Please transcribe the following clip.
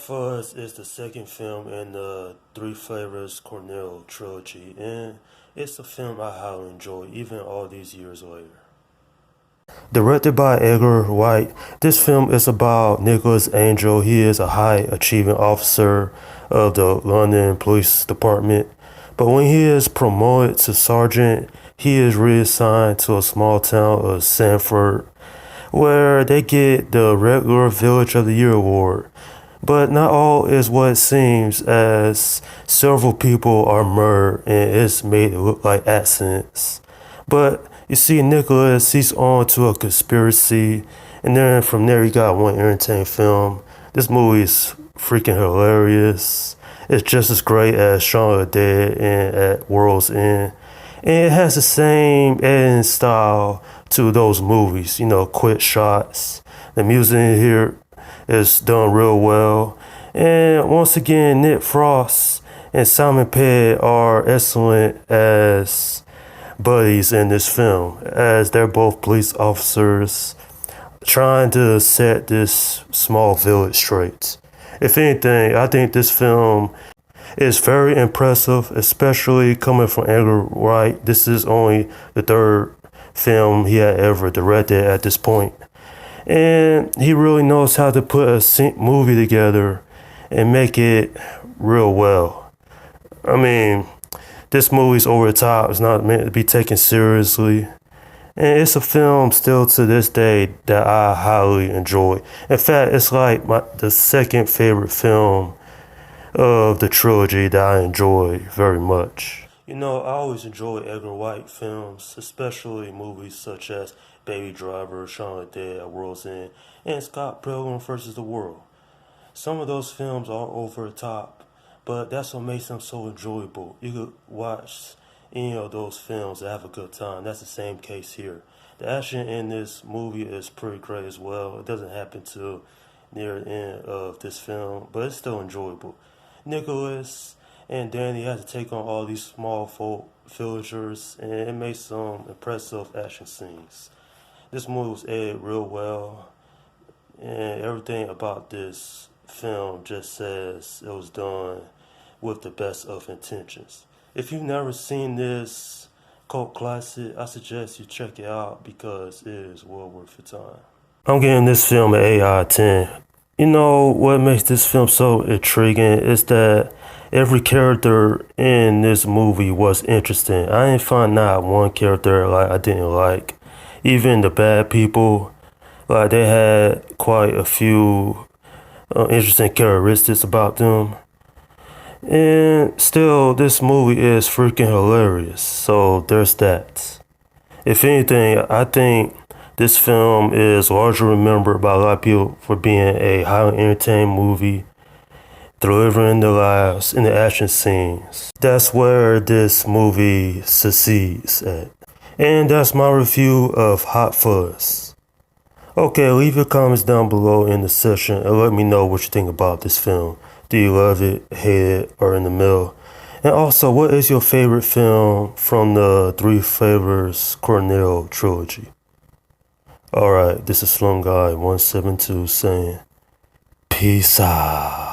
Fuzz is the second film in the Three Flavors Cornell trilogy, and it's a film I highly enjoy, even all these years later. Directed by Edgar Wright, this film is about Nicholas Angel. He is a high achieving officer of the London Police Department, but when he is promoted to sergeant, he is reassigned to a small town of Sanford, where they get the regular Village of the Year award. But not all is what it seems, as several people are murdered and it's made to look like accidents. But you see, Nicholas, he's on to a conspiracy, and then from there you got one entertaining film. This movie is freaking hilarious. It's just as great as Shaun of the Dead and at World's End. And it has the same editing style to those movies, quick shots. The music in here is done real well. And once again, Nick Frost and Simon Pegg are excellent as buddies in this film, as they're both police officers trying to set this small village straight. If anything, I think this film is very impressive, especially coming from Edgar Wright. This is only the third film he had ever directed at this point. And he really knows how to put a movie together and make it real well. I mean, this movie's over the top. It's not meant to be taken seriously. And it's a film still to this day that I highly enjoy. In fact, it's like the second favorite film of the trilogy that I enjoy very much. I always enjoy Edgar Wright films, especially movies such as Baby Driver, Shaun of the Dead, at World's End, and Scott Pilgrim vs. the World. Some of those films are over the top, but that's what makes them so enjoyable. You could watch any of those films and have a good time. That's the same case here. The action in this movie is pretty great as well. It doesn't happen till near the end of this film, but it's still enjoyable. Nicholas and Danny had to take on all these small folk villagers, and it made some impressive action scenes. This movie was edited real well, and everything about this film just says it was done with the best of intentions. If you've never seen this cult classic, I suggest you check it out because it is well worth your time. I'm giving this film an 8 out of 10. What makes this film so intriguing is that every character in this movie was interesting. I didn't find not one character I didn't like. Even the bad people, they had quite a few interesting characteristics about them. And still, this movie is freaking hilarious. So there's that. If anything, I think this film is largely remembered by a lot of people for being a highly entertaining movie, delivering the laughs in the action scenes. That's where this movie succeeds at. And that's my review of Hot Fuzz. Okay, leave your comments down below in the section and let me know what you think about this film. Do you love it, hate it, or in the middle? And also, what is your favorite film from the Three Flavors Cornell trilogy? Alright, this is Slum Guy 172 saying, peace out.